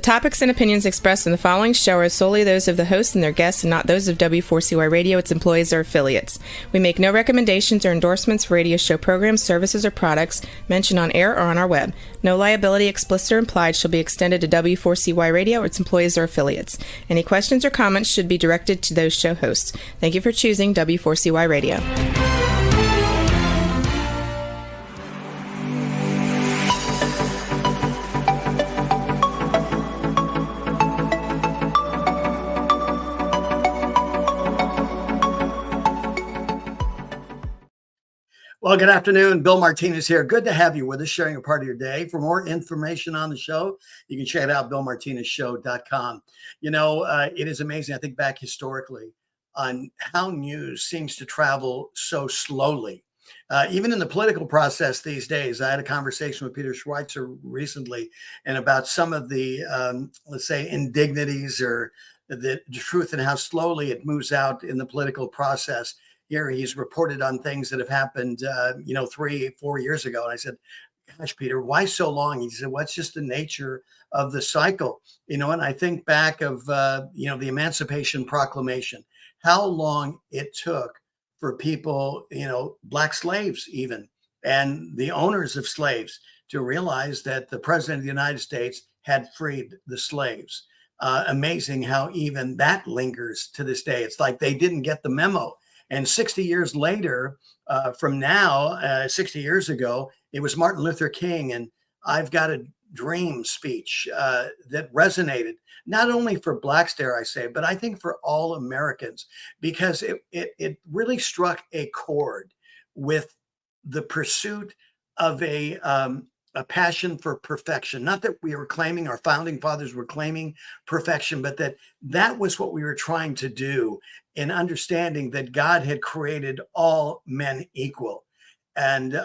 topics and opinions expressed in the following show are solely those of the host and their guests and not those of W4CY Radio, its employees, or affiliates. We make no recommendations or endorsements for radio show programs, services, or products mentioned on air or on our web. No liability, explicit or implied, shall be extended to W4CY Radio or its employees or affiliates. Any questions or comments should be directed to those show hosts. Thank you for choosing W4CY Radio. Well, good afternoon. Bill Martinez here. Good to have you with us, sharing a part of your day. For more information on the show, you can check it out, BillMartinezShow.com. You know, it is amazing. I think back historically on how news seems to travel so slowly. Even in the political process these days, I had a conversation with Peter Schweitzer recently and about some of the, let's say, indignities or the truth and how slowly it moves out in the political process. Here he's reported on things that have happened, 3-4 years ago. And I said, gosh, Peter, why so long? He said, well, it's just the nature of the cycle, and I think back of, the Emancipation Proclamation, how long it took for people, Black slaves even, and the owners of slaves to realize that the president of the United States had freed the slaves. Amazing how even that lingers to this day. It's like they didn't get the memo. And 60 years later, from now, 60 years ago, it was Martin Luther King and I've Got a Dream speech that resonated, not only for Blacks, dare I say, but I think for all Americans, because it really struck a chord with the pursuit of a passion for perfection. Not that we were claiming, our founding fathers were claiming perfection, but that was what we were trying to do in understanding that God had created all men equal. And,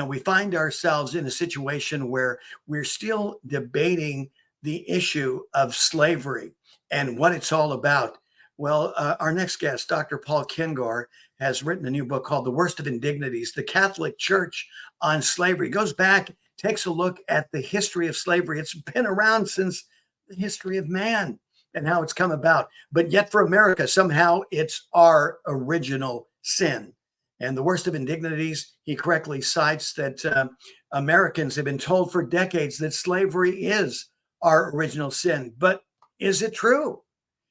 we find ourselves in a situation where we're still debating the issue of slavery and what it's all about. Well, our next guest, Dr. Paul Kengor, has written a new book called The Worst of Indignities, The Catholic Church on Slavery. It goes back, takes a look at the history of slavery. It's been around since the history of man and how it's come about. But yet for America, somehow it's our original sin. And The Worst of Indignities, he correctly cites that Americans have been told for decades that slavery is our original sin. But is it true?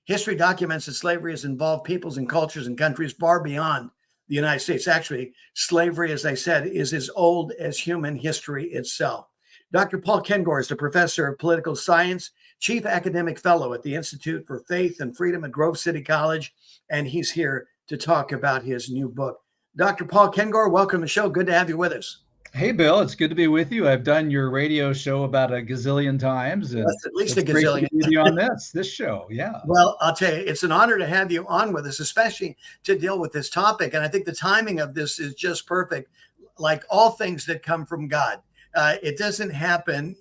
History documents that slavery has involved peoples and cultures and countries far beyond the United States. Actually, slavery, as I said, is as old as human history itself. Dr. Paul Kengor is the professor of political science, chief academic fellow at the Institute for Faith and Freedom at Grove City College, and he's here to talk about his new book. Dr. Paul Kengor, welcome to the show. Good to have you with us. Hey, Bill, it's good to be with you. I've done your radio show about a gazillion times. And that's at least a gazillion. Great to be on this show. Yeah. Well, I'll tell you, it's an honor to have you on with us, especially to deal with this topic. And I think the timing of this is just perfect. Like all things that come from God, it doesn't happen,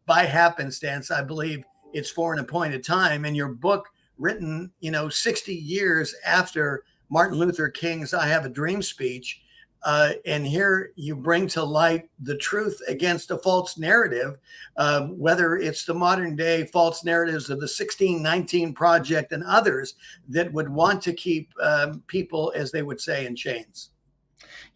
by happenstance. I believe it's for an appointed time. And your book, written, 60 years after Martin Luther King's I Have a Dream speech, and here you bring to light the truth against a false narrative, whether it's the modern day false narratives of the 1619 Project and others that would want to keep people, as they would say, in chains.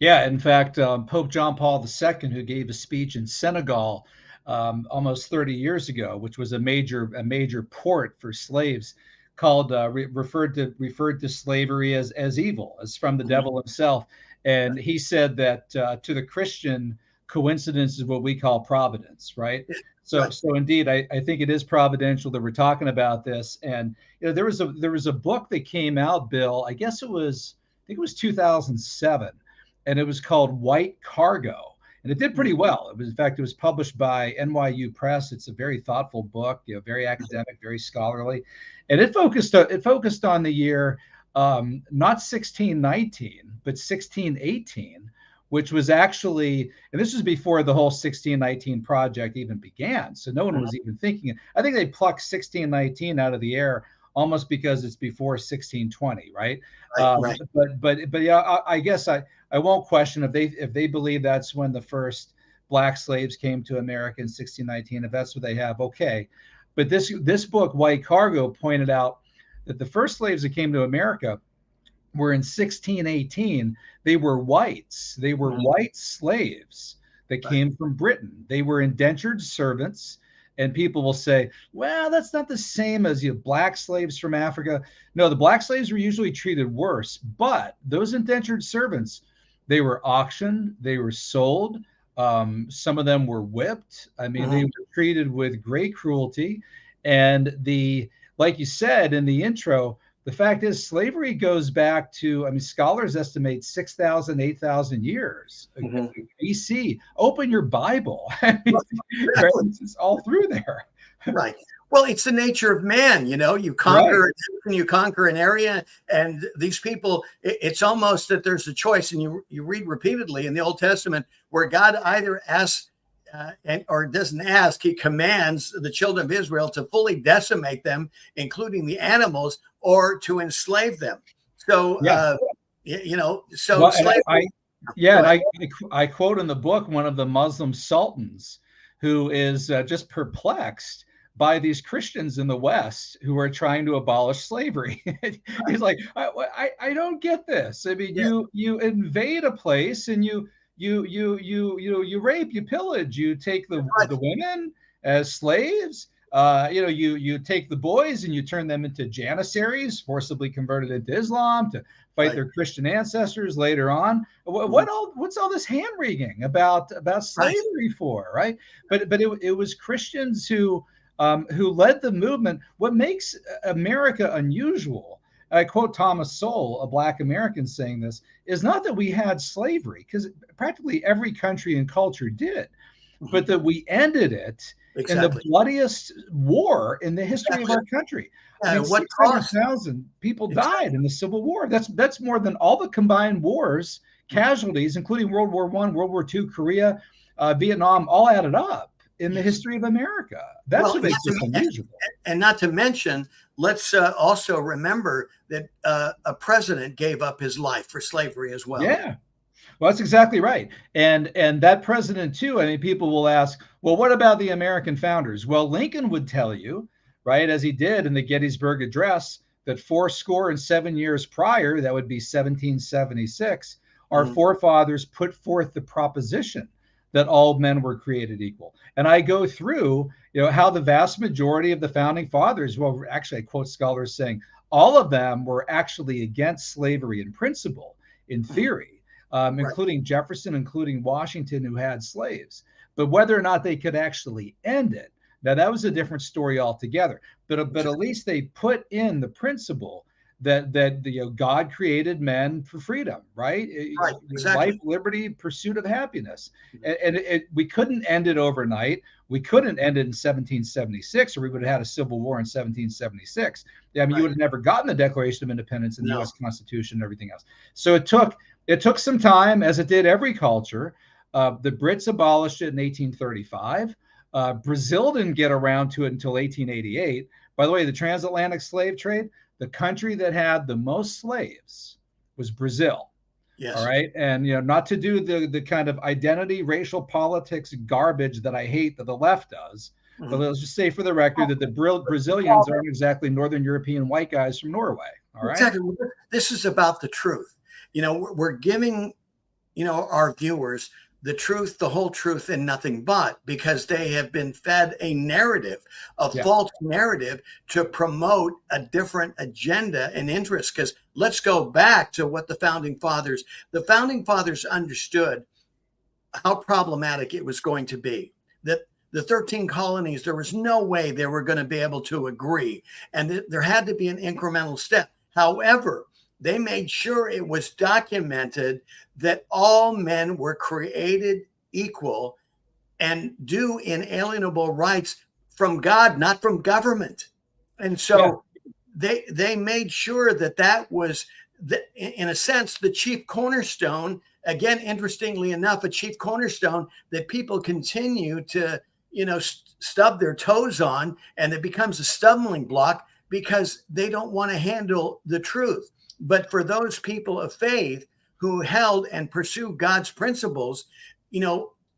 Yeah, in fact, Pope John Paul II, who gave a speech in Senegal almost 30 years ago, which was a major port for slaves, called referred to slavery as evil, as from the devil himself. And he said that to the Christian, coincidence is what we call providence, right? So indeed, I think it is providential that we're talking about this. And there was a book that came out, Bill. I think it was 2007, and it was called White Cargo. And it did pretty well. In fact, it was published by NYU Press. It's a very thoughtful book, very academic, very scholarly, and it focused on the year not 1619 but 1618, which was actually, and this was before the whole 1619 project even began. So no one was even thinking. I think they plucked 1619 out of the air almost because it's before 1620, right? Right. But yeah, I guess I won't question if they believe that's when the first Black slaves came to America in 1619. If that's what they have, okay. But this book, White Cargo, pointed out that the first slaves that came to America were in 1618. They were whites. They were white slaves that came from Britain. They were indentured servants. And people will say, well, that's not the same as black slaves from Africa. No, the black slaves were usually treated worse. But those indentured servants, they were auctioned, they were sold. Some of them were whipped. I mean, they were treated with great cruelty. And like you said in the intro, the fact is slavery goes back to, I mean, scholars estimate 6,000, 8,000 years BC. Open your Bible. I mean, right? It's all through there. Right. Well, it's the nature of man, you conquer you conquer an area, and these people, it's almost that there's a choice. And you read repeatedly in the Old Testament where God either asks or doesn't ask, he commands the children of Israel to fully decimate them, including the animals, or to enslave them. So, slavery. I quote in the book one of the Muslim sultans who is just perplexed by these Christians in the West who are trying to abolish slavery. He's like, I don't get this. I mean, you invade a place and you rape, you pillage, you take the women as slaves. You take the boys and you turn them into janissaries, forcibly converted into Islam to fight their Christian ancestors later on. What's all this hand wringing about slavery for, right? But it was Christians who led the movement. What makes America unusual, I quote Thomas Sowell, a Black American, saying this, is not that we had slavery, because practically every country and culture did, but that we ended it in the bloodiest war in the history of our country. I mean, 600,000 people died in the Civil War. That's more than all the combined wars, casualties, including World War I, World War II, Korea, Vietnam, all added up in the history of America. That's what makes this unusual. And not to mention, let's also remember that a president gave up his life for slavery as well. Yeah. Well, that's exactly right. And that president too, I mean, people will ask, well, what about the American founders? Well, Lincoln would tell you, right, as he did in the Gettysburg Address, that 7 years prior, that would be 1776, our forefathers put forth the proposition that all men were created equal. And I go through, how the vast majority of the founding fathers, well, actually, I quote scholars saying all of them were actually against slavery in principle, in theory, including Jefferson, including Washington, who had slaves. But whether or not they could actually end it, now that was a different story altogether. But at least they put in the principle that God created men for freedom, right? Exactly. Life, liberty, pursuit of happiness. And we couldn't end it overnight. We couldn't end it in 1776, or we would have had a civil war in 1776. I mean, you would have never gotten the Declaration of Independence and the U.S. Constitution and everything else. So it took some time, as it did every culture. The Brits abolished it in 1835. Brazil didn't get around to it until 1888. By the way, the transatlantic slave trade, the country that had the most slaves was Brazil. Yes. All right. And, not to do the kind of identity, racial politics garbage that I hate that the left does. But let's just say for the record that the Brazilians aren't exactly Northern European white guys from Norway. All right. Exactly. This is about the truth. We're giving, our viewers the truth, the whole truth, and nothing but, because they have been fed a narrative, false narrative, to promote a different agenda and interest. Because let's go back to what the founding fathers understood how problematic it was going to be. That the 13 colonies, there was no way they were going to be able to agree. And there had to be an incremental step. However, they made sure it was documented that all men were created equal and due inalienable rights from God, not from government. And so they made sure that was, in a sense, the chief cornerstone. Again, interestingly enough, a chief cornerstone that people continue to, stub their toes on, and it becomes a stumbling block because they don't want to handle the truth. But for those people of faith who held and pursue God's principles,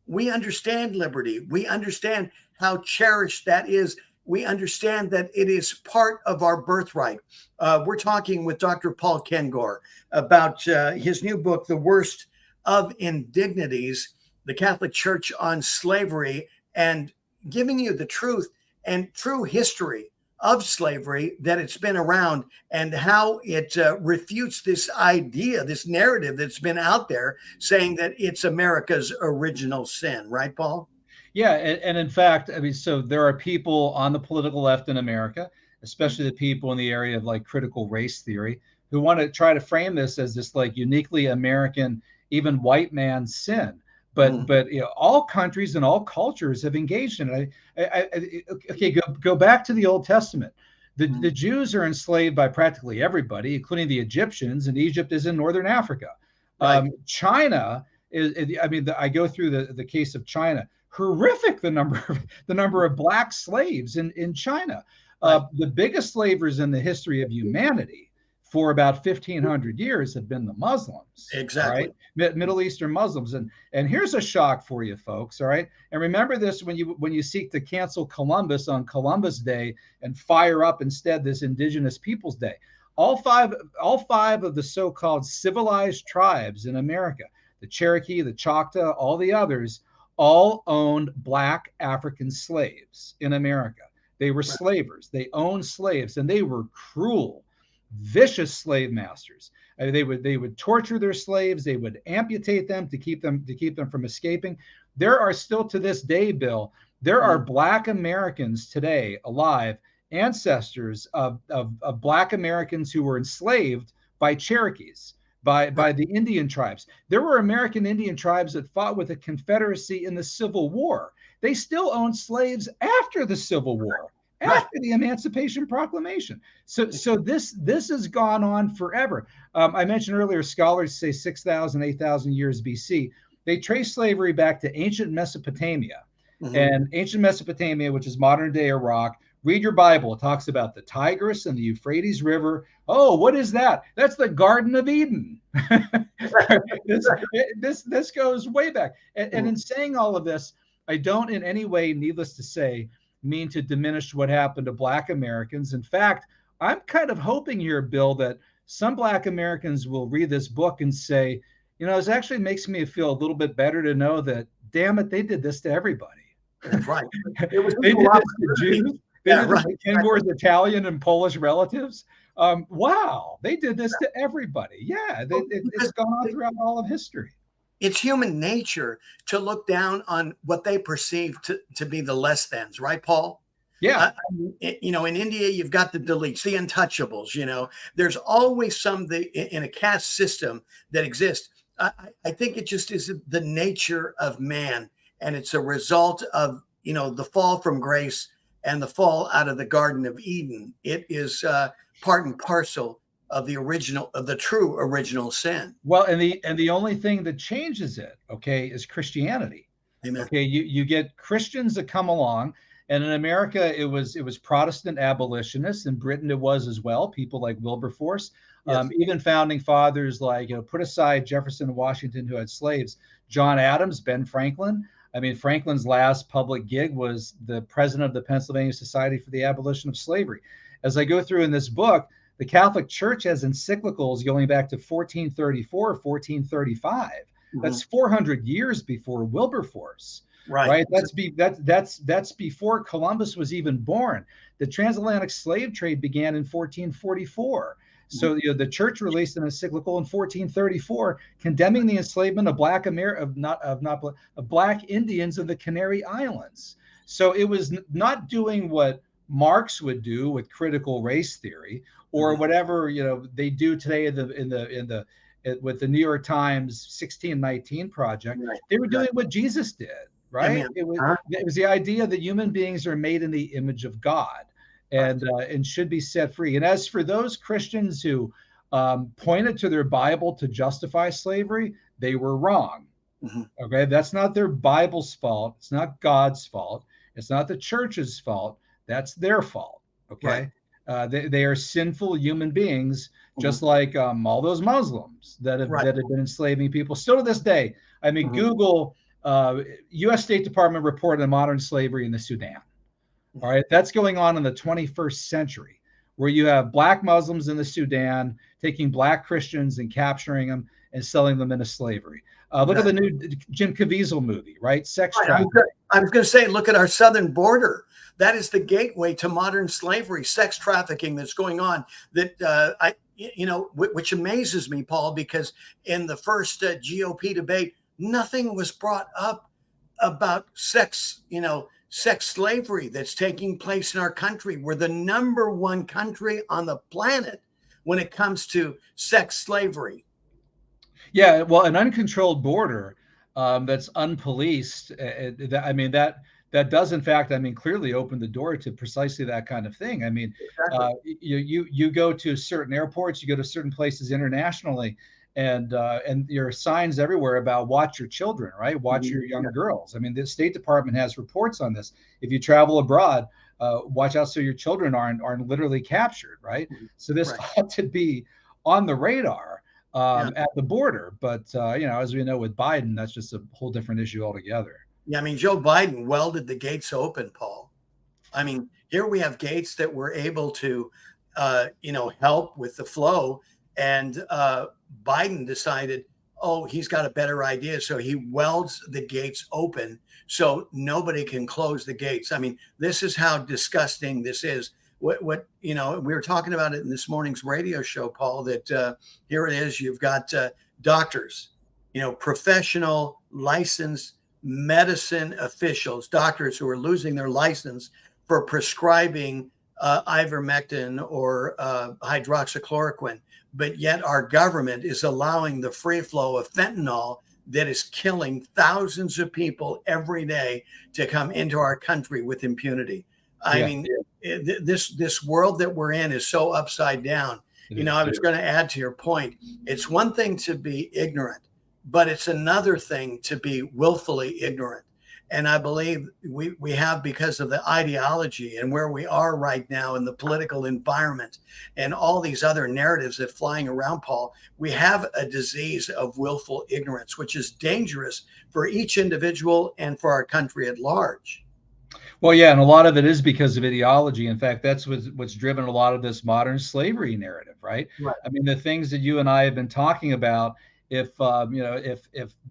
we understand liberty. We understand how cherished that is we understand that it is part of our birthright. We're talking with Dr. Paul Kengor about his new book, The Worst of Indignities, the Catholic Church on Slavery, and giving you the truth and true history of slavery, that it's been around, and how it refutes this idea, this narrative that's been out there saying that it's America's original sin. Right, Paul? Yeah, and in fact, I mean, so there are people on the political left in America, especially the people in the area of like critical race theory, who want to try to frame this as this like uniquely American, even white man's sin. But you know, all countries and all cultures have engaged in it. Okay, go back to the Old Testament. The Jews are enslaved by practically everybody, including the Egyptians, and Egypt is in northern Africa. Right. China is, I mean, I go through the case of China. Horrific, the number of black slaves in China. Right. The biggest slavers in the history of humanity for about 1,500 years have been the Muslims. Exactly. Right? Middle Eastern Muslims. And here's a shock for you folks, all right? And remember this when you seek to cancel Columbus on Columbus Day and fire up instead this Indigenous Peoples Day. All five of the so-called civilized tribes in America, the Cherokee, the Choctaw, all the others, all owned black African slaves in America. They were slavers. They owned slaves, and they were cruel, vicious slave masters. They would torture their slaves. They would amputate them to keep them from escaping. There are still to this day, Bill, there are black Americans today alive, ancestors of black Americans who were enslaved by Cherokees, by the Indian tribes. There were American Indian tribes that fought with the Confederacy in the Civil War. They still owned slaves after the Civil War, after the Emancipation Proclamation. So this has gone on forever. I mentioned earlier, scholars say 6,000, 8,000 years BC. They trace slavery back to ancient Mesopotamia. And ancient Mesopotamia, which is modern day Iraq, read your Bible. It talks about the Tigris and the Euphrates River. Oh, what is that? That's the Garden of Eden. This goes way back. And in saying all of this, I don't in any way, needless to say, mean to diminish what happened to black Americans. In fact, I'm kind of hoping here, Bill, that some black Americans will read this book and say, you know, it actually makes me feel a little bit better to know that, damn it, they did this to everybody. That's right. They did this to Jews. They did this to Kengor's Italian and Polish relatives. Wow, they did this to everybody. Yeah, it's gone on throughout all of history. It's human nature to look down on what they perceive to be the less thans, right, Paul? Yeah. You know, in India, you've got the deletes, the untouchables. You know, there's always some in a caste system that exists. I think it just is the nature of man, and it's a result of, you know, the fall from grace and the fall out of the Garden of Eden. It is part and parcel of the true original sin. Well, and the only thing that changes it, okay, is Christianity. Amen. Okay, you get Christians that come along, and in America it was Protestant abolitionists. In Britain it was as well. People like Wilberforce, even founding fathers like, you know, put aside Jefferson and Washington who had slaves, John Adams, Ben Franklin. I mean, Franklin's last public gig was the president of the Pennsylvania Society for the Abolition of Slavery. As I go through in this book, the Catholic Church has encyclicals going back to 1434, 1435. That's 400 years before Wilberforce. Right. That's before Columbus was even born. The transatlantic slave trade began in 1444. So you know, the church released an encyclical in 1434 condemning the enslavement of black black Indians of the Canary Islands. So it was not doing what Marx would do with critical race theory, or whatever, you know, they do today with the New York Times 1619 project. They were doing what Jesus did, right? It was the idea that human beings are made in the image of God, and should be set free. And as for those Christians who pointed to their Bible to justify slavery, they were wrong. Okay, that's not their Bible's fault. It's not God's fault. It's not the church's fault. That's their fault. Okay. They are sinful human beings, just like all those Muslims that have been enslaving people. Still to this day, I mean, Google U.S. State Department report on modern slavery in the Sudan. All right, that's going on in the 21st century, where you have black Muslims in the Sudan taking black Christians and capturing them and selling them into slavery. Look at the new Jim Caviezel movie, right? Sex trafficking. I was going to say, look at our southern border. That is the gateway to modern slavery, sex trafficking that's going on. Which amazes me, Paul, because in the first GOP debate, nothing was brought up about sex slavery that's taking place in our country. We're the number one country on the planet when it comes to sex slavery. Yeah, well, an uncontrolled border that's unpoliced. That does, in fact, clearly open the door to precisely that kind of thing. Exactly. You go to certain airports, you go to certain places internationally, and there are signs everywhere about watch your children, right? Watch your young girls. The State Department has reports on this. If you travel abroad, watch out so your children aren't literally captured, right? So this ought to be on the radar at the border. But as we know with Biden, that's just a whole different issue altogether. Yeah, Joe Biden welded the gates open, Paul. Here we have gates that were able to, help with the flow. And Biden decided, he's got a better idea. So he welds the gates open so nobody can close the gates. This is how disgusting this is. We were talking about it in this morning's radio show, Paul, that here it is. You've got doctors, professional licensed medicine officials, doctors who are losing their license for prescribing ivermectin or hydroxychloroquine. But yet our government is allowing the free flow of fentanyl that is killing thousands of people every day to come into our country with impunity. This world that we're in is so upside down. I was going to add to your point. It's one thing to be ignorant, but it's another thing to be willfully ignorant. And I believe we have, because of the ideology and where we are right now in the political environment and all these other narratives that flying around, Paul, we have a disease of willful ignorance, which is dangerous for each individual and for our country at large. Well, yeah, and a lot of it is because of ideology. In fact, that's what's driven a lot of this modern slavery narrative, right? The things that you and I have been talking about, if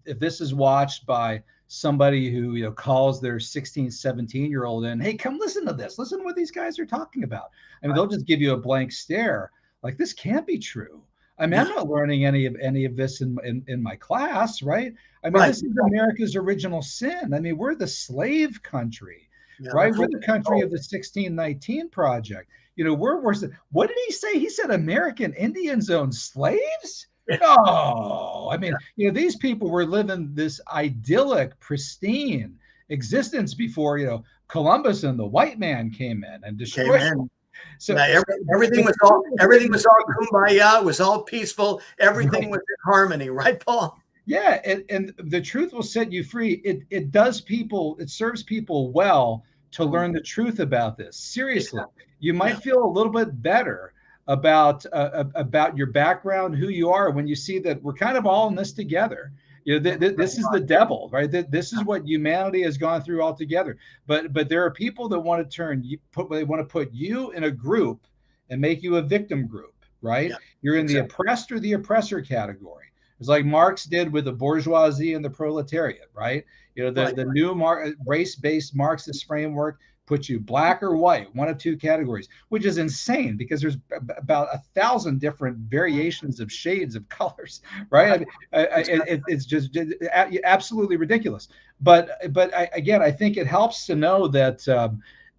this is watched by somebody who calls their 16, 17-year-old in, hey, come listen to this. Listen to what these guys are talking about. They'll just give you a blank stare. Like, this can't be true. I'm not learning any of this in my class, right? This is America's original sin. We're the slave country, right? We're the country of the 1619 Project. What did he say? He said American Indians owned slaves? No, these people were living this idyllic, pristine existence before, Columbus and the white man came in and destroyed them. So everything was all kumbaya. It was all peaceful. Everything was in harmony, right, Paul? Yeah, and the truth will set you free. It serves people well to learn the truth about this. Seriously, you might feel a little bit better about your background, who you are, when you see that we're kind of all in this together. This is the devil, right? This is what humanity has gone through all together. But there are people that want to put you in a group and make you a victim group, right? Yeah, you're in the oppressed or the oppressor category. It's like Marx did with the bourgeoisie and the proletariat, right? The new race-based Marxist framework puts you black or white, one of two categories, which is insane because there's about 1,000 different variations of shades of colors, right? It's just absolutely ridiculous. But I think it helps to know that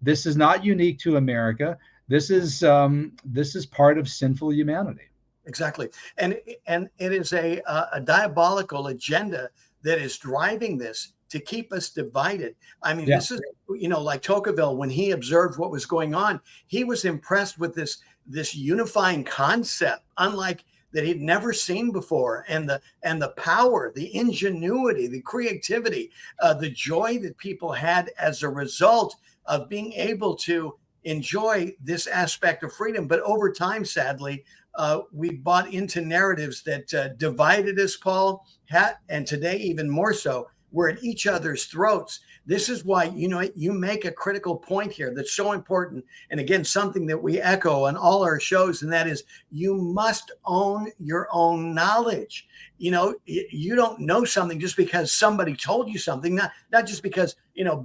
this is not unique to America. This is part of sinful humanity. Exactly, and it is a diabolical agenda that is driving this to keep us divided. This is, like Tocqueville, when he observed what was going on, he was impressed with this unifying concept, unlike that he'd never seen before, and the power, the ingenuity, the creativity, the joy that people had as a result of being able to enjoy this aspect of freedom. But over time, sadly, we bought into narratives that divided us, Paul, and today even more so, We're at each other's throats. This is why, you make a critical point here that's so important. And again, something that we echo on all our shows, and that is you must own your own knowledge. You don't know something just because somebody told you something, not just because,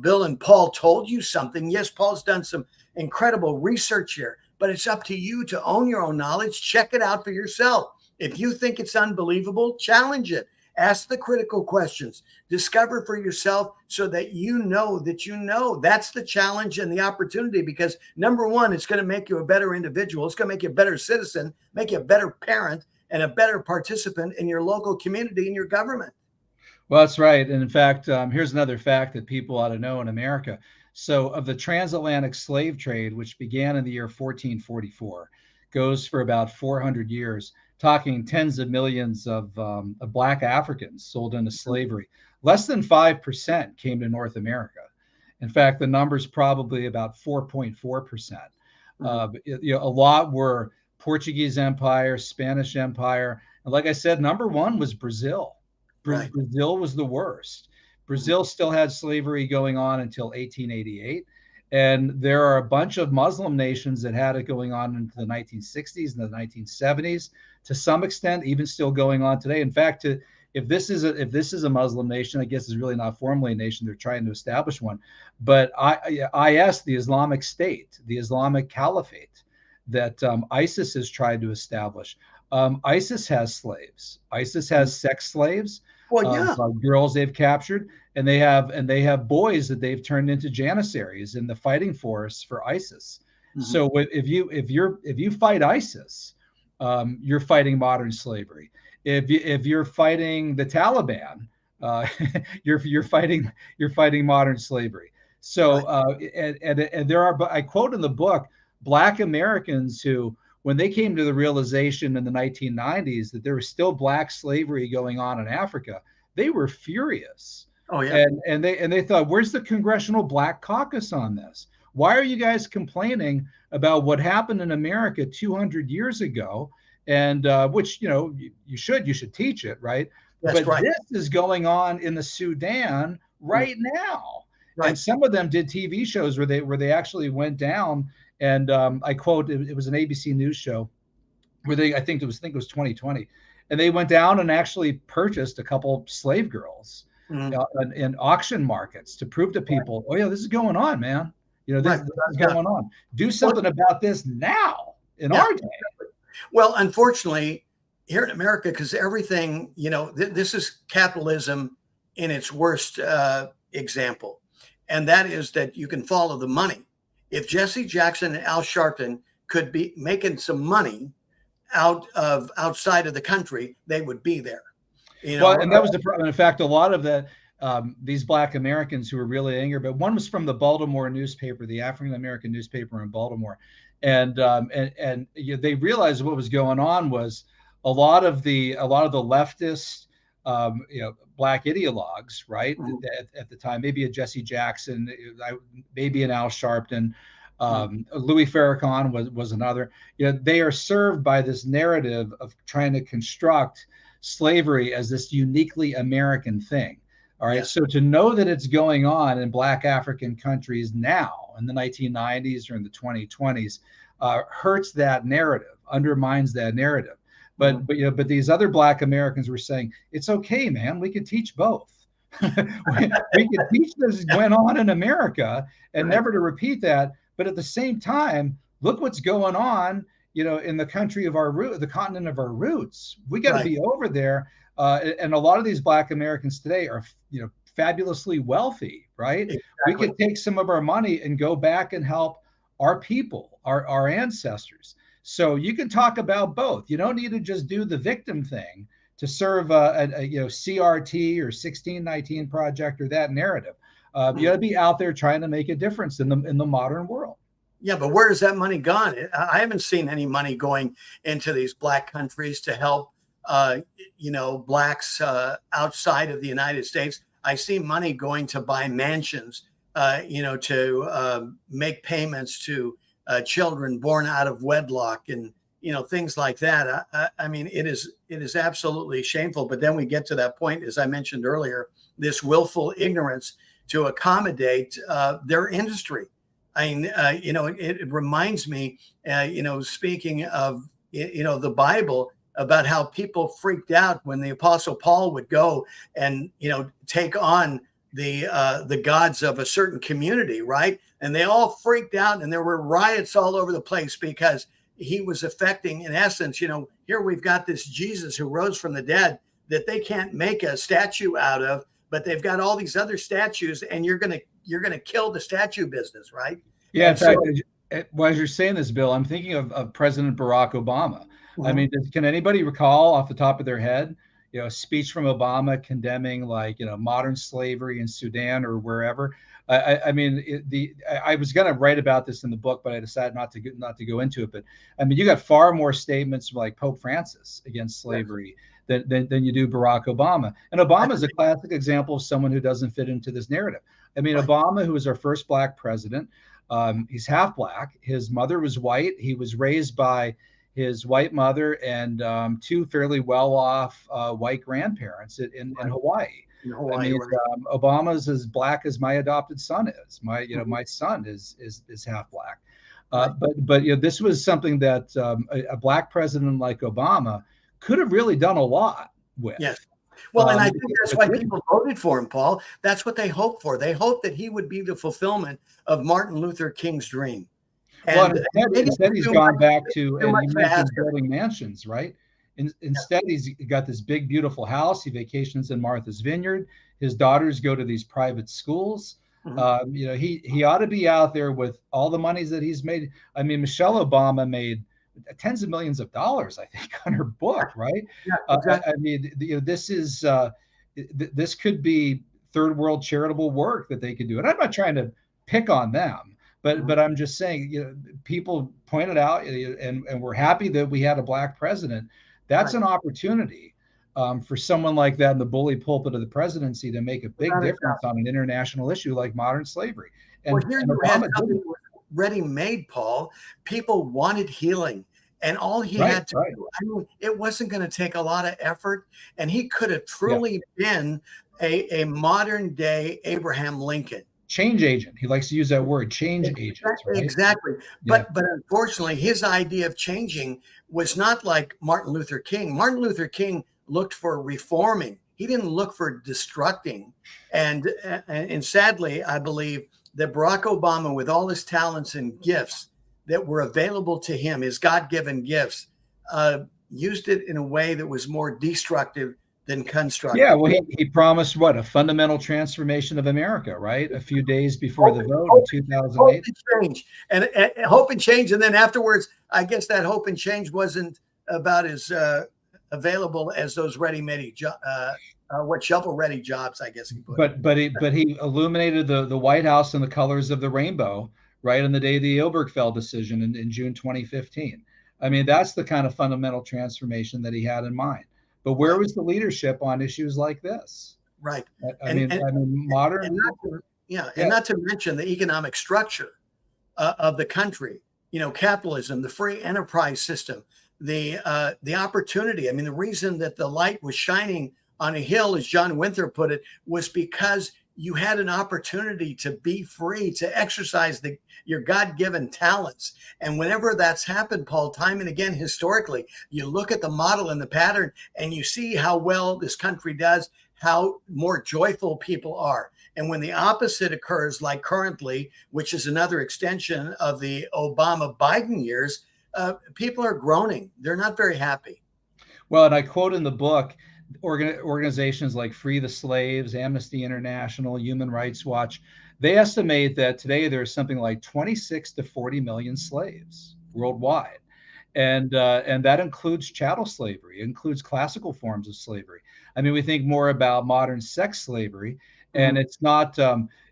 Bill and Paul told you something. Yes, Paul's done some incredible research here, but it's up to you to own your own knowledge. Check it out for yourself. If you think it's unbelievable, challenge it. Ask the critical questions. Discover for yourself so that you know that you know. That's the challenge and the opportunity, because number one, it's going to make you a better individual. It's going to make you a better citizen, make you a better parent, and a better participant in your local community and your government. Well, that's right. And in fact, here's another fact that people ought to know in America. So of the transatlantic slave trade, which began in the year 1444, goes for about 400 years, talking tens of millions of Black Africans sold into slavery. Less than 5% came to North America. In fact, the number's probably about 4.4%. A lot were Portuguese Empire, Spanish Empire. And like I said, number one was Brazil. Right. Brazil was the worst. Brazil still had slavery going on until 1888. And there are a bunch of Muslim nations that had it going on into the 1960s and the 1970s, to some extent, even still going on today. In fact, if this is a Muslim nation, I guess it's really not formally a nation. They're trying to establish one. But IS, the Islamic State, the Islamic Caliphate that ISIS has tried to establish, ISIS has slaves. ISIS has sex slaves. Well, yeah. Girls they've captured, and they have boys that they've turned into janissaries in the fighting force for ISIS. Mm-hmm. So if you fight ISIS, you're fighting modern slavery. If you're fighting the Taliban, you're fighting modern slavery. So and there are, I quote in the book, Black Americans who, when they came to the realization in the 1990s that there was still Black slavery going on in Africa, they were furious. Oh yeah. And they thought, where's the Congressional Black Caucus on this? Why are you guys complaining about what happened in America 200 years ago? And which, you should teach it, right? That's but right. This is going on in the Sudan right now. Right. And some of them did TV shows where they actually went down. And I quote, it was an ABC News show where I think it was 2020, and they went down and actually purchased a couple slave girls in auction markets to prove to people, oh yeah, this is going on, man. This is going on. Do something about this now in our day. Well, unfortunately, here in America, because everything, this is capitalism in its worst example, and that is that you can follow the money. If Jesse Jackson and Al Sharpton could be making some money outside of the country, they would be there. Well, and that was the problem. In fact, a lot of these Black Americans who were really angry, but one was from the Baltimore newspaper, the African American newspaper in Baltimore, and they realized what was going on was a lot of the leftist Black ideologues, right, at the time, maybe a Jesse Jackson, maybe an Al Sharpton, Louis Farrakhan was another. They are served by this narrative of trying to construct slavery as this uniquely American thing. All right. Yes. So to know that it's going on in Black African countries now in the 1990s or in the 2020s hurts that narrative, undermines that narrative. But these other Black Americans were saying, it's okay, man. We could teach both. we could teach this went on in America and never to repeat that. But at the same time, look what's going on, in the country of the continent of our roots. We got to be over there. And a lot of these Black Americans today are, fabulously wealthy, right? Exactly. We could take some of our money and go back and help our people, our ancestors. So you can talk about both. You don't need to just do the victim thing to serve a CRT or 1619 Project or that narrative. You got to be out there trying to make a difference in the modern world. Yeah, but where has that money gone? I haven't seen any money going into these Black countries to help, Blacks outside of the United States. I see money going to buy mansions, to make payments to children born out of wedlock and, things like that. I mean, it is absolutely shameful. But then we get to that point, as I mentioned earlier, this willful ignorance to accommodate their industry. I mean, it reminds me, speaking of, the Bible, about how people freaked out when the Apostle Paul would go and, take on the gods of a certain community, right? And they all freaked out, and there were riots all over the place because he was affecting, in essence, here we've got this Jesus who rose from the dead that they can't make a statue out of, but they've got all these other statues, and you're gonna kill the statue business, right? Yeah, And in fact, as you're saying this, Bill, I'm thinking of President Barack Obama. I mean, can anybody recall off the top of their head, a speech from Obama condemning modern slavery in Sudan or wherever? I mean, I was going to write about this in the book, but I decided not to go into it. But I mean, you got far more statements from like Pope Francis against slavery than you do Barack Obama. And Obama is a classic example of someone who doesn't fit into this narrative. I mean, Obama, who was our first Black president, he's half Black. His mother was white. He was raised by his white mother and two fairly well-off white grandparents in Hawaii. I mean, Obama's as Black as my adopted son is. My son is half Black. But this was something that a Black president like Obama could have really done a lot with. Yes. Well, and I think that's why people voted for him, Paul. That's what they hoped for. They hoped that he would be the fulfillment of Martin Luther King's dream. And instead he's gone back to building mansions, right? Instead, he's got this big, beautiful house. He vacations in Martha's Vineyard. His daughters go to these private schools. He ought to be out there with all the monies that he's made. I mean, Michelle Obama made tens of millions of dollars, I think, on her book, right? Yeah, exactly. I mean, this could be third world charitable work that they could do. And I'm not trying to pick on them, but I'm just saying, people pointed out, and we're happy that we had a Black president. That's an opportunity for someone like that in the bully pulpit of the presidency to make a big difference on an international issue like modern slavery. And here you had something that was ready-made, Paul. People wanted healing, and all he had to do, I mean, it wasn't going to take a lot of effort, and he could have truly been a modern-day Abraham Lincoln. Change agent. He likes to use that word, change agent. Right? Exactly. But unfortunately, his idea of changing was not like Martin Luther King. Martin Luther King looked for reforming. He didn't look for destructing. And sadly, I believe that Barack Obama, with all his talents and gifts that were available to him, his God-given gifts, used it in a way that was more destructive than constructive. Yeah, well, he promised a fundamental transformation of America, right? A few days before the vote in 2008. Hope and change. And then afterwards, I guess that hope and change wasn't about as available as those ready-made shovel-ready jobs, I guess he put. But he illuminated the White House in the colors of the rainbow, right, on the day of the Obergefell decision in June 2015. I mean, that's the kind of fundamental transformation that he had in mind. But where was the leadership on issues like this? Right. I mean, modern. And not to mention the economic structure of the country. Capitalism, the free enterprise system, the opportunity. I mean, the reason that the light was shining on a hill, as John Winthrop put it, was because you had an opportunity to be free, to exercise your God-given talents. And whenever that's happened, Paul, time and again, historically, you look at the model and the pattern and you see how well this country does, how more joyful people are. And when the opposite occurs, like currently, which is another extension of the Obama-Biden years, people are groaning. They're not very happy. Well, and I quote in the book, organizations like Free the Slaves, Amnesty International, Human Rights Watch, they estimate that today there's something like 26 to 40 million slaves worldwide. And that includes chattel slavery, it includes classical forms of slavery. I mean, we think more about modern sex slavery, and it's not,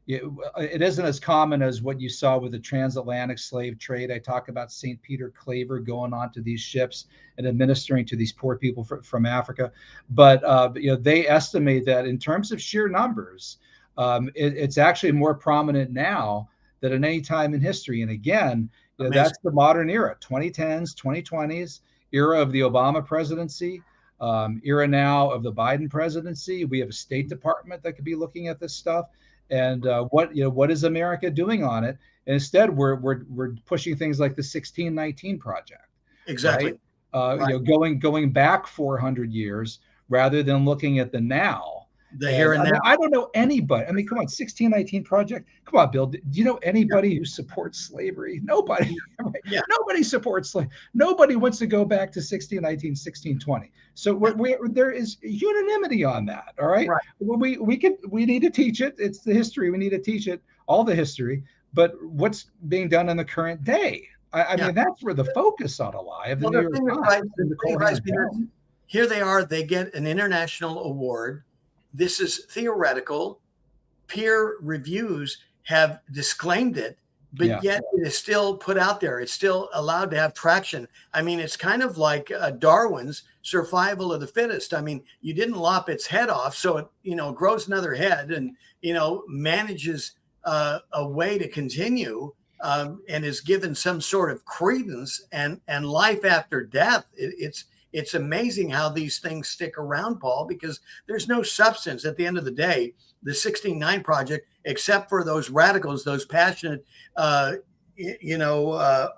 it isn't as common as what you saw with the transatlantic slave trade. I talk about St. Peter Claver going onto these ships and administering to these poor people from Africa. But they estimate that in terms of sheer numbers, it's actually more prominent now than at any time in history. And again, that's the modern era, 2010s, 2020s era of the Obama presidency. era now of the Biden presidency. We have a State Department that could be looking at this stuff. And what is America doing on it? And instead, we're pushing things like the 1619 Project, Exactly. right? Right. Going back 400 years rather than looking at the now. The here and now. I don't know anybody. I mean, come on, 1619 Project. Come on, Bill. Do you know anybody who supports slavery? Nobody. Right? Yeah. Nobody supports slavery. Nobody wants to go back to 1619, 1620. So there is unanimity on that. All right. Right. We need to teach it. It's the history. We need to teach it, all the history. But what's being done in the current day? I mean, that's where the focus ought to lie. Of the New York Times. Here they are. They get an international award. This is theoretical. Peer reviews have disclaimed it, but yet it is still put out there. It's still allowed to have traction. I mean, it's kind of like Darwin's survival of the fittest. I mean, you didn't lop its head off, so it grows another head and manages a way to continue and is given some sort of credence and life after death. It's amazing how these things stick around, Paul, because there's no substance at the end of the day. The 1619 Project, except for those radicals, those passionate,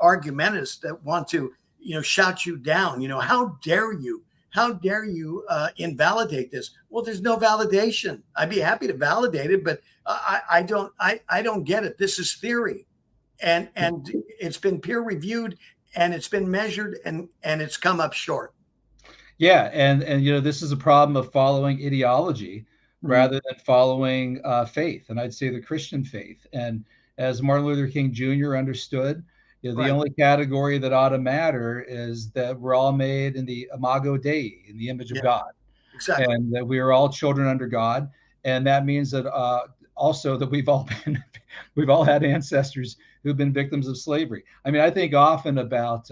argumentists that want to, shout you down. How dare you? How dare you invalidate this? Well, there's no validation. I'd be happy to validate it, but I don't get it. This is theory, and it's been peer reviewed and it's been measured and it's come up short. Yeah, and this is a problem of following ideology rather than following faith, and I'd say the Christian faith. And as Martin Luther King Jr. understood, the only category that ought to matter is that we're all made in the imago Dei, in the image of God, exactly, and that we are all children under God, and that means that also that we've all had ancestors who've been victims of slavery. I mean, I think often about.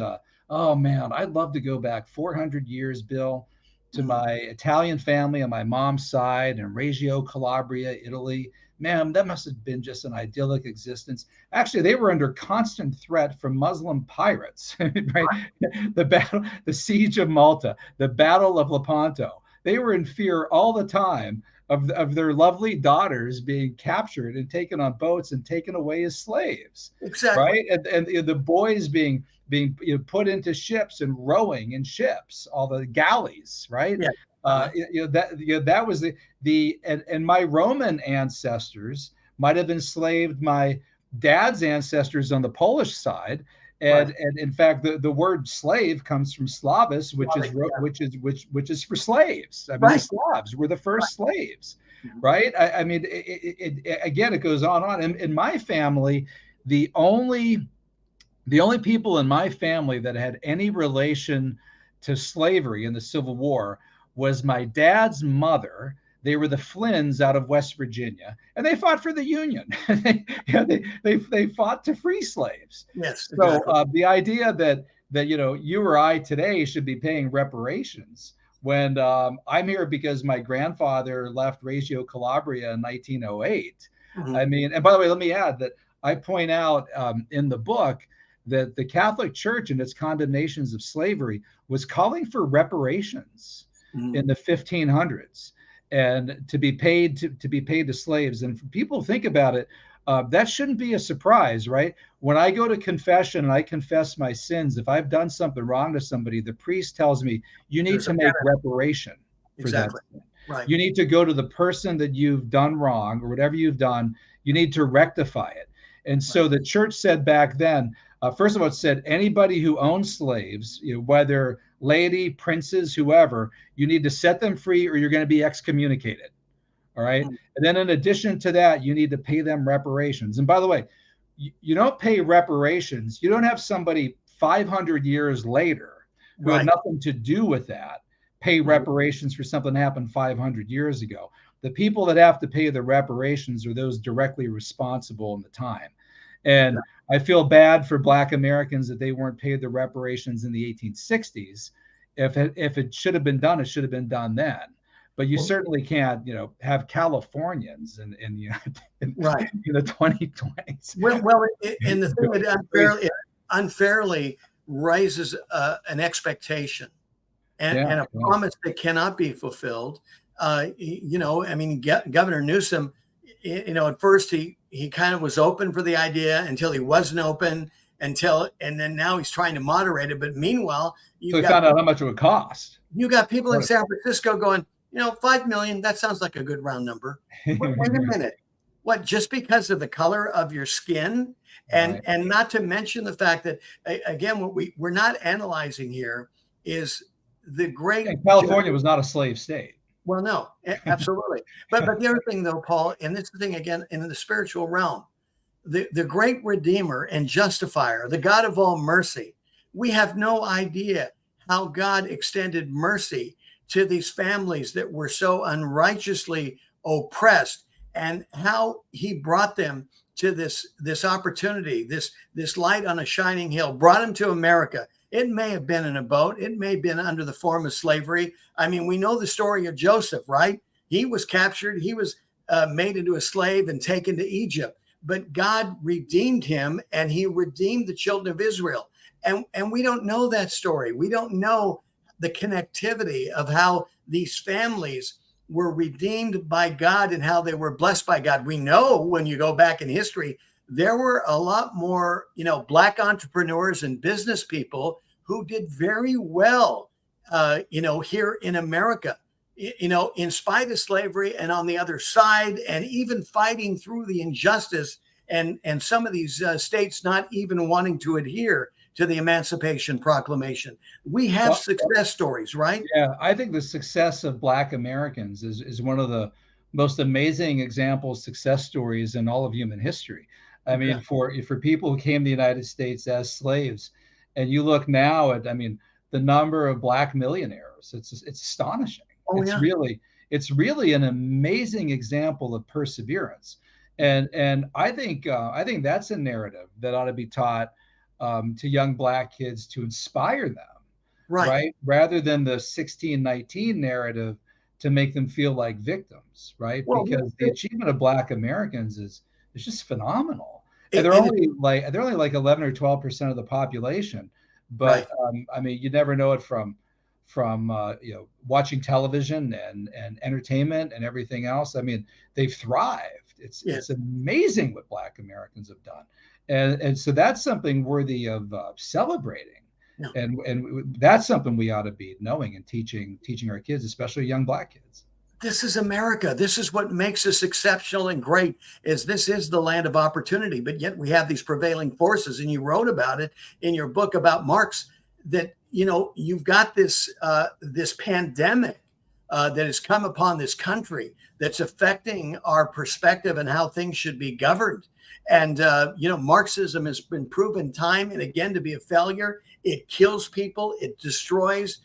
Oh man, I'd love to go back 400 years, Bill, to my Italian family on my mom's side in Reggio Calabria, Italy. Man, that must have been just an idyllic existence. Actually, they were under constant threat from Muslim pirates, right? The siege of Malta, the Battle of Lepanto. They were in fear all the time of their lovely daughters being captured and taken on boats and taken away as slaves. Exactly. Right. And the boys being put into ships and rowing in ships, all the galleys. Right. Yeah. That was and my Roman ancestors might have enslaved my dad's ancestors on the Polish side. And in fact, the word slave comes from Slavus, which is for slaves. I mean, the Slavs were the first slaves, right? I mean, it goes on. In my family, the only people in my family that had any relation to slavery in the Civil War was my dad's mother. They were the Flynns out of West Virginia, and they fought for the Union. They fought to free slaves. Yes. So exactly. The idea that you or I today should be paying reparations when I'm here because my grandfather left Reggio Calabria in 1908. I mean, and by the way, let me add that I point out in the book that the Catholic Church in its condemnations of slavery was calling for reparations in the 1500s. And to be paid to slaves. And people think about it, that shouldn't be a surprise, right? When I go to confession and I confess my sins, if I've done something wrong to somebody, the priest tells me you need to make reparation for that sin. Right. You need to go to the person that you've done wrong or whatever you've done. You need to rectify it. And so the church said back then, first of all, it said anybody who owns slaves, whether laity, princes, whoever, you need to set them free or you're going to be excommunicated. All right. And then in addition to that, you need to pay them reparations. And by the way, you don't pay reparations. You don't have somebody 500 years later who had nothing to do with that pay reparations for something that happened 500 years ago. The people that have to pay the reparations are those directly responsible in the time. And I feel bad for Black Americans that they weren't paid the reparations in the 1860s. If it should have been done, it should have been done then. But you certainly can't, have Californians in the 2020s. Well, and the thing that unfairly raises an expectation, and a Yeah. promise that cannot be fulfilled. I mean, Governor Newsom, at first he kind of was open for the idea until he wasn't open and then now he's trying to moderate it. But meanwhile, So we found out how much it would cost. you got people in San Francisco going, 5 million, that sounds like a good round number. Wait a minute. What, just because of the color of your skin? And not to mention the fact that, again, what we're not analyzing here is the great. And California was not a slave state. Well, no, absolutely. But the other thing, though, Paul, and this is the thing, again, in the spiritual realm, the great Redeemer and Justifier, the God of all mercy, we have no idea how God extended mercy to these families that were so unrighteously oppressed, and how he brought them to this opportunity, this light on a shining hill, brought them to America. It may have been in a boat. It may have been under the form of slavery. I mean, we know the story of Joseph, right? He was captured. He was made into a slave and taken to Egypt. But God redeemed him, and he redeemed the children of Israel. And we don't know that story. We don't know the connectivity of how these families were redeemed by God and how they were blessed by God. We know when you go back in history, there were a lot more, Black entrepreneurs and business people who did very well, here in America, in spite of slavery and on the other side, and even fighting through the injustice and some of these states not even wanting to adhere to the Emancipation Proclamation. We have success stories, right? Yeah, I think the success of Black Americans is one of the most amazing examples, success stories in all of human history. I mean, for people who came to the United States as slaves, and you look now at, the number of Black millionaires, it's astonishing. Oh, it's really an amazing example of perseverance, and I think that's a narrative that ought to be taught to young Black kids to inspire them, right? Rather than the 1619 narrative to make them feel like victims, right? Because the achievement of Black Americans is just phenomenal. And they're only like 11 or 12% of the population, but you never know it from watching television and entertainment and everything else. They've thrived. It's amazing what Black Americans have done. And so that's something worthy of celebrating, and that's something we ought to be knowing and teaching our kids, especially young Black kids. This is America. This is what makes us exceptional and great. This is the land of opportunity, but yet we have these prevailing forces. And you wrote about it in your book about Marx, that you've got this pandemic that has come upon this country that's affecting our perspective and how things should be governed. And, Marxism has been proven time and again to be a failure. It kills people. It destroys.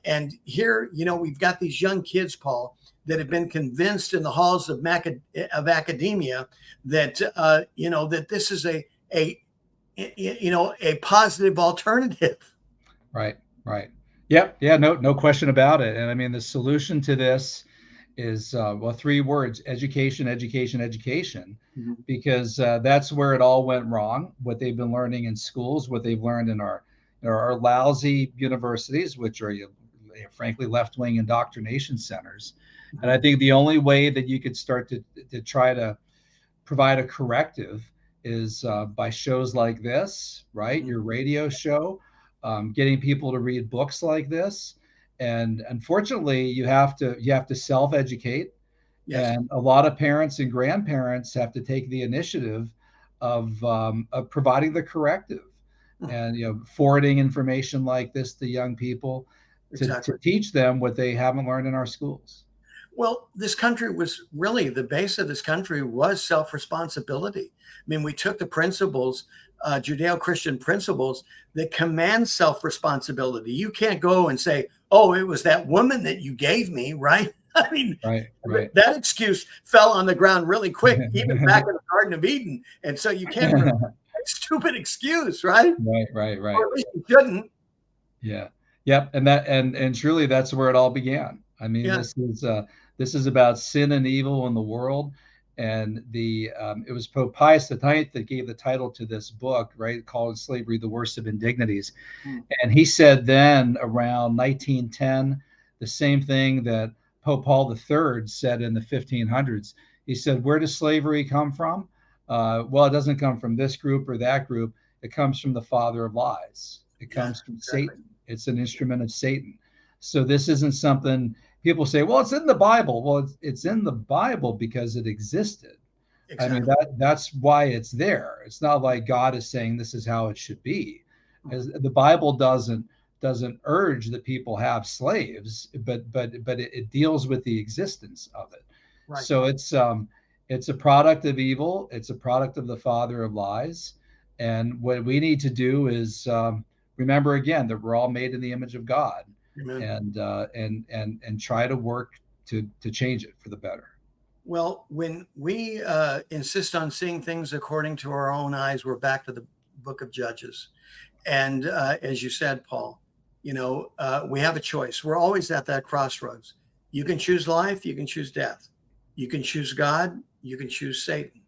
And here, we've got these young kids, Paul, that have been convinced in the halls of academia that, that this is a positive alternative. Right. Yep. Yeah. No question about it. And the solution to this is, 3 words: education, education, education, because that's where it all went wrong. What they've been learning in schools, what they've learned in our lousy universities, which are frankly left-wing indoctrination centers. And I think the only way that you could start to try to provide a corrective is by shows like this, right? Your radio show, getting people to read books like this. And unfortunately, you have to self-educate. Yes. And a lot of parents and grandparents have to take the initiative of providing the corrective, and forwarding information like this to young people to teach them what they haven't learned in our schools. Well, this country was really, the base of this country was self-responsibility. We took the principles, Judeo-Christian principles that command self-responsibility. You can't go and say, oh, it was that woman that you gave me, right? Right. That excuse fell on the ground really quick, even back in the Garden of Eden. And so you can't really, stupid excuse, right? Right. Or at least you shouldn't. Yeah. Yep. And truly that's where it all began. This is about sin and evil in the world. And it was Pope Pius X that gave the title to this book, right, called Slavery, the Worst of Indignities. And he said then around 1910, the same thing that Pope Paul III said in the 1500s. He said, where does slavery come from? Well, it doesn't come from this group or that group. It comes from the father of lies. It comes from Satan. It's an instrument of Satan. So this isn't something people say, well, it's in the Bible. Well, it's in the Bible because it existed. Exactly. I mean, that's why it's there. It's not like God is saying this is how it should be. As the Bible doesn't urge that people have slaves, but it deals with the existence of it. Right. So it's a product of evil. It's a product of the father of lies. And what we need to do is remember again that we're all made in the image of God. Amen. And try to work to change it for the better. Well, when we insist on seeing things according to our own eyes, we're back to the book of Judges. And as you said, Paul, we have a choice. We're always at that crossroads. You can choose life, you can choose death. You can choose God, you can choose Satan.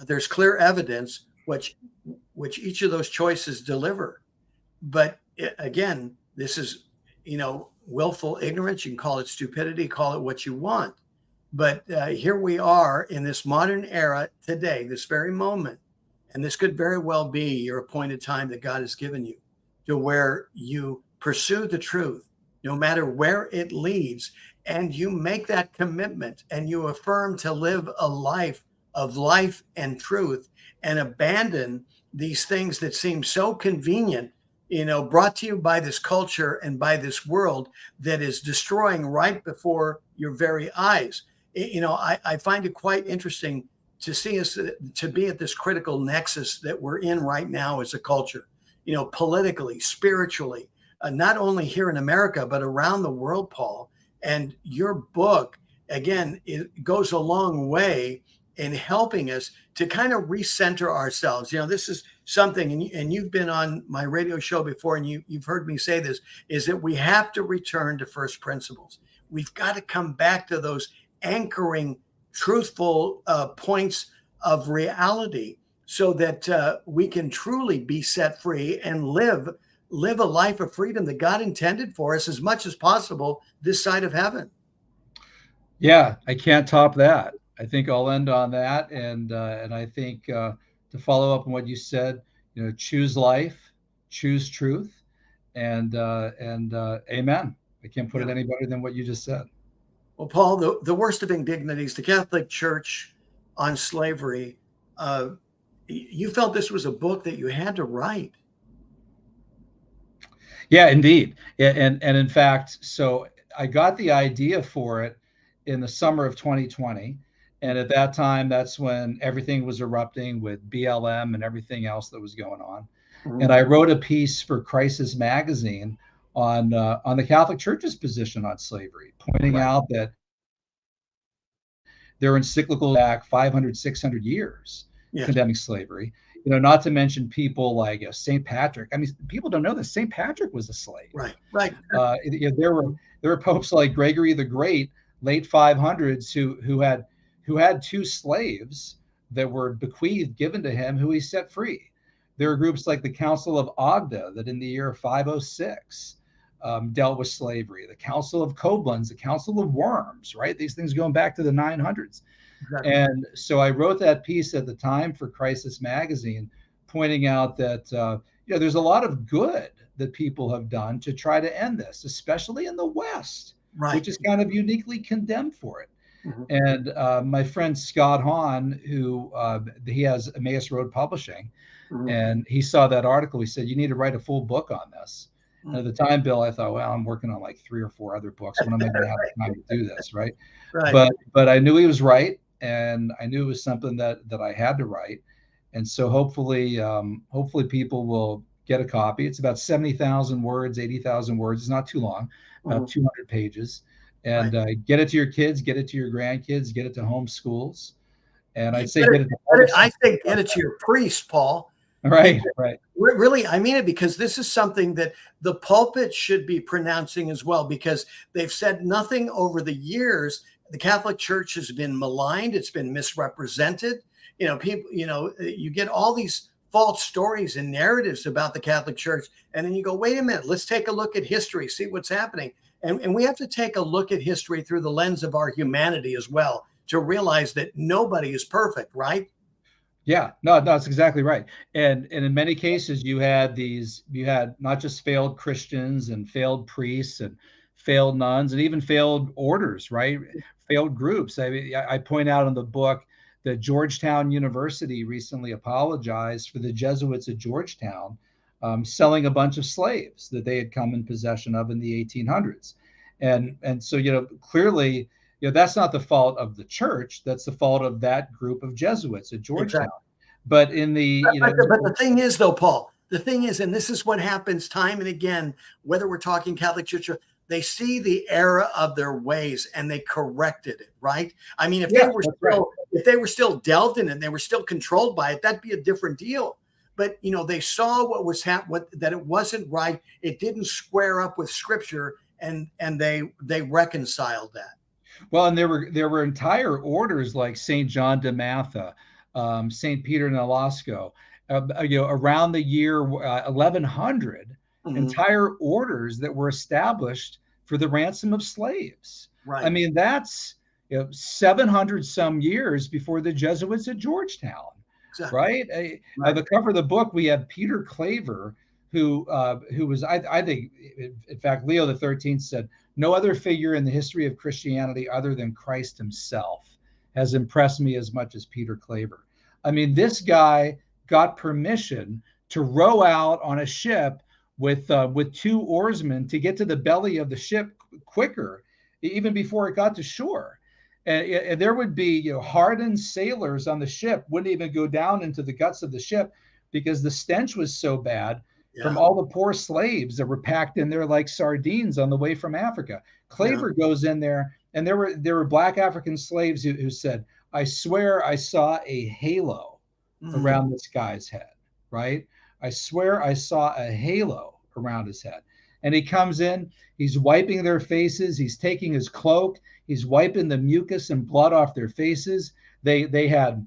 There's clear evidence which each of those choices deliver. But again, this is, willful ignorance. You can call it stupidity, call it what you want. But here we are in this modern era today, this very moment. And this could very well be your appointed time that God has given you, to where you pursue the truth, no matter where it leads, and you make that commitment and you affirm to live a life of life and truth, and abandon these things that seem so convenient, brought to you by this culture and by this world that is destroying right before your very eyes. I find it quite interesting to see us to be at this critical nexus that we're in right now as a culture, politically, spiritually, not only here in America, but around the world, Paul. And your book, again, it goes a long way in helping us to kind of recenter ourselves. This is something, and you've been on my radio show before, and you've heard me say this, is that we have to return to first principles. We've got to come back to those anchoring, truthful points of reality, so that we can truly be set free and live a life of freedom that God intended for us as much as possible this side of heaven. Yeah, I can't top that. I think I'll end on that, and I think to follow up on what you said, choose life, choose truth, and amen. I can't put it any better than what you just said. Well, Paul, the Worst of Indignities, the Catholic Church on slavery, you felt this was a book that you had to write. Yeah, indeed. And in fact, so I got the idea for it in the summer of 2020. And at that time, that's when everything was erupting with BLM and everything else that was going on. Mm-hmm. And I wrote a piece for Crisis Magazine on the Catholic Church's position on slavery, pointing out that their encyclical back 500, 600 years condemning slavery. Not to mention people like St. Patrick. I mean, people don't know that St. Patrick was a slave. Right. There were popes like Gregory the Great, late 500s, who had two slaves that were given to him, who he set free. There are groups like the Council of Agda that in the year 506 dealt with slavery. The Council of Koblenz, the Council of Worms, right? These things going back to the 900s. Exactly. And so I wrote that piece at the time for Crisis Magazine, pointing out that there's a lot of good that people have done to try to end this, especially in the West, which is kind of uniquely condemned for it. Mm-hmm. And my friend Scott Hahn, who he has Emmaus Road Publishing, mm-hmm. and he saw that article. He said, "You need to write a full book on this." Mm-hmm. And at the time, Bill, I thought, well, I'm working on like 3 or 4 other books. When am I going to have time to do this, right? But I knew he was right, and I knew it was something that I had to write. And so hopefully people will get a copy. It's about 70,000 words, 80,000 words. It's not too long, about mm-hmm. 200 pages. And get it to your kids, get it to your grandkids, get it to home schools. And I'd say get it to your priest, Paul. Right. Really, I mean it, because this is something that the pulpit should be pronouncing as well, because they've said nothing over the years the Catholic Church has been maligned. It's been misrepresented. People, you get all these false stories and narratives about the Catholic Church. And then you go, wait a minute, let's take a look at history, see what's happening. And we have to take a look at history through the lens of our humanity as well, to realize that nobody is perfect, right? Yeah, no, that's exactly right. And in many cases, you had not just failed Christians and failed priests and failed nuns and even failed orders, right? Failed groups. I mean, I point out in the book that Georgetown University recently apologized for the Jesuits at Georgetown selling a bunch of slaves that they had come in possession of in the 1800s. And so, clearly, that's not the fault of the church. That's the fault of that group of Jesuits at Georgetown. Exactly. But in the, but the thing is, though, Paul, the thing is, and this is what happens time and again, whether we're talking Catholic Church, they see the error of their ways and they corrected it, right? I mean, if they were still delved in it and they were still controlled by it, that'd be a different deal. But they saw what was happening, that it wasn't right. It didn't square up with Scripture, and they reconciled that. Well, and there were entire orders like Saint John de Matha, Saint Peter Nolasco, around the year 1100, entire orders that were established for the ransom of slaves. Right. I mean, that's 700 some years before the Jesuits at Georgetown. Exactly. Right. At the cover of the book, we have Peter Claver, who was, I think, in fact, Leo XIII said, no other figure in the history of Christianity other than Christ himself has impressed me as much as Peter Claver. I mean, this guy got permission to row out on a ship with 2 oarsmen to get to the belly of the ship quicker, even before it got to shore. And there would be, hardened sailors on the ship wouldn't even go down into the guts of the ship because the stench was so bad from all the poor slaves that were packed in there like sardines on the way from Africa. Claver goes in there, and there were Black African slaves who said, I swear I saw a halo around this guy's head, right? I swear I saw a halo around his head. And he comes in, he's wiping their faces, he's taking his cloak, he's wiping the mucus and blood off their faces. They had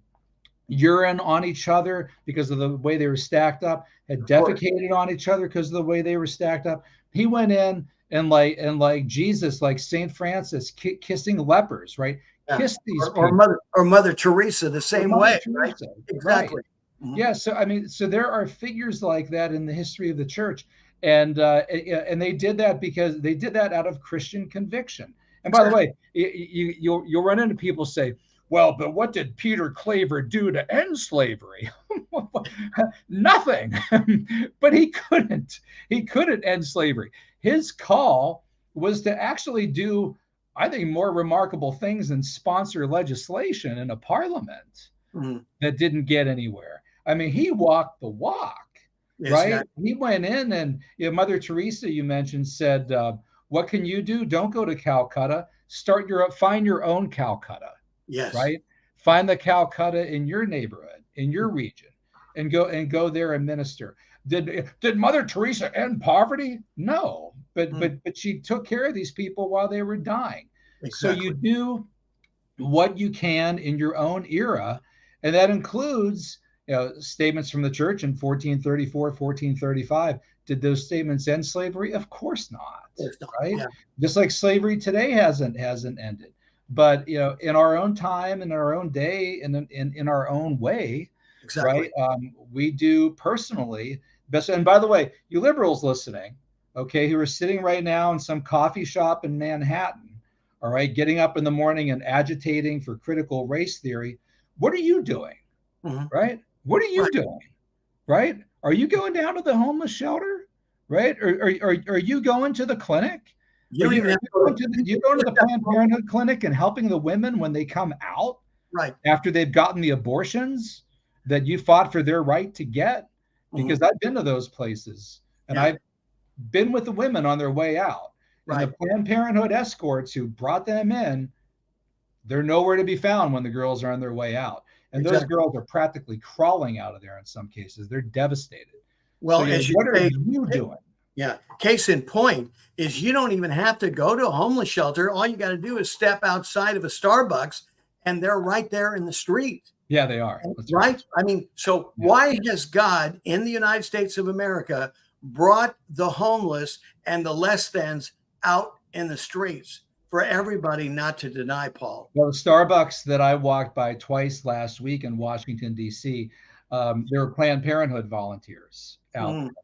urine on each other because of the way they were stacked up, had defecated on each other because of the way they were stacked up. He went in and like Jesus, like St. Francis, kissing lepers, right? Yeah. Kiss these or Mother Teresa the same way, right? Exactly. Right. Mm-hmm. Yeah. So I mean, so there are figures like that in the history of the church, and they did that because they did that out of Christian conviction. And by the way, you'll run into people say, well, but what did Peter Claver do to end slavery? Nothing. But he couldn't end slavery. His call was to actually do, I think, more remarkable things than sponsor legislation in a parliament that didn't get anywhere. I mean, he walked the walk, right? Exactly. He went in and Mother Teresa, you mentioned, said, what can you do? Don't go to Calcutta. Find your own Calcutta. Yes. Right. Find the Calcutta in your neighborhood, in your region, and go there and minister. Did Mother Teresa end poverty? No, but she took care of these people while they were dying. Exactly. So you do what you can in your own era, and that includes statements from the church in 1434, 1435. Did those statements end slavery? Of course not. Right? Yeah. Just like slavery today hasn't ended. But in our own time, in our own day, and in our own way, exactly. Right? We do personally best. And by the way, you liberals listening, okay, who are sitting right now in some coffee shop in Manhattan, all right, getting up in the morning and agitating for critical race theory, what are you doing? Right? What are you doing? Right? Are you going down to the homeless shelter? Right? Or are you going to the clinic? You going to the Planned Parenthood clinic and helping the women when they come out, right, after they've gotten the abortions that you fought for their right to get? Because I've been to those places, and I've been with the women on their way out. Right. And the Planned Parenthood escorts who brought them in, they're nowhere to be found when the girls are on their way out. And those girls are practically crawling out of there in some cases. They're devastated. Well, so, what are you doing? Yeah. Case in point is you don't even have to go to a homeless shelter. All you got to do is step outside of a Starbucks and they're right there in the street. Yeah, they are. That's right. Right? I mean, so Yeah. why has God in the United States of America brought the homeless and the less thans out in the streets for everybody not to deny, Paul? Well, the Starbucks that I walked by twice last week in Washington, D.C., there were Planned Parenthood volunteers out Mm, there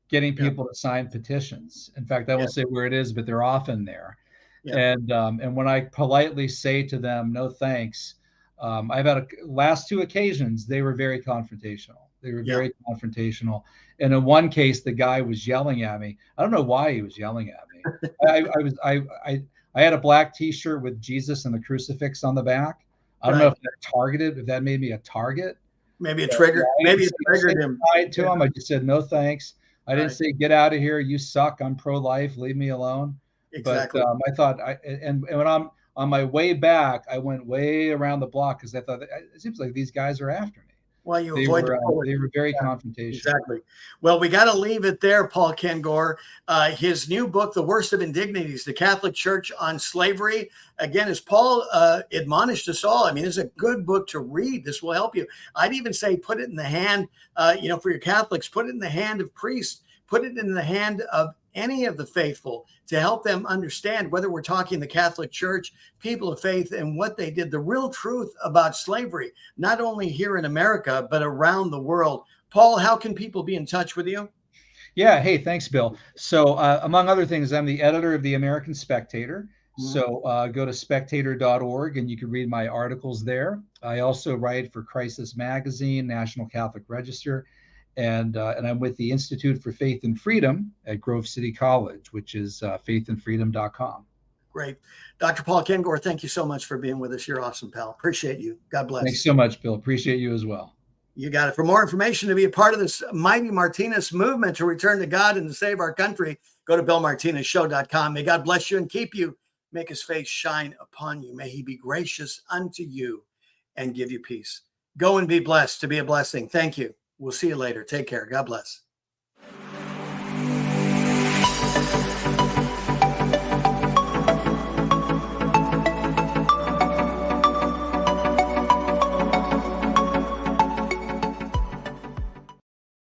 getting yeah, people to sign petitions. In fact, I yeah, won't say where it is, but they're often there. yeah, And when I politely say to them, no thanks, I've had last two occasions, they were very confrontational. They were yeah. very confrontational. And in one case, the guy was yelling at me. I don't know why he was yelling at me. I had a black T-shirt with Jesus and the crucifix on the back. I don't know Right. if that made me a target. Maybe it But, triggered. I didn't Maybe it say triggered him. hi to Yeah, him. I just said no thanks. I didn't right. say get out of here. You suck. I'm pro-life. Leave me alone. But Exactly. I thought and when I'm on my way back, I went way around the block because I thought it seems like these guys are after me. Well, you avoid the bullet. They were very Yeah, confrontational. exactly. Well, we got to leave it there, Paul Kengor. His new book, The Worst of Indignities, The Catholic Church on Slavery. Again, as Paul admonished us all, I mean, it's a good book to read. This will help you. I'd even say put it in the hand, for your Catholics, put it in the hand of priests, put it in the hand of any of the faithful to help them understand, whether we're talking the Catholic Church, people of faith, and what they did, the real truth about slavery, not only here in America, but around the world. Paul, how can people be in touch with you? Yeah. Hey, thanks, Bill. So, among other things, I'm the editor of the American Spectator. Mhm. So, go to spectator.org and you can read my articles there. I also write for Crisis Magazine, National Catholic Register, and I'm with the Institute for Faith and Freedom at Grove City College, which is faithandfreedom.com. Great. Dr. Paul Kengor, thank you so much for being with us. You're awesome, pal. Appreciate you. God Thanks bless. so much, Bill. Appreciate you as well. You got it. For more information to be a part of this mighty Martinez movement to return to God and to save our country, go to BillMartinezShow.com. May God bless you and keep you. Make his face shine upon you. May he be gracious unto you and give you peace. Go and be blessed to be a blessing. Thank you. We'll see you later. Take care. God bless.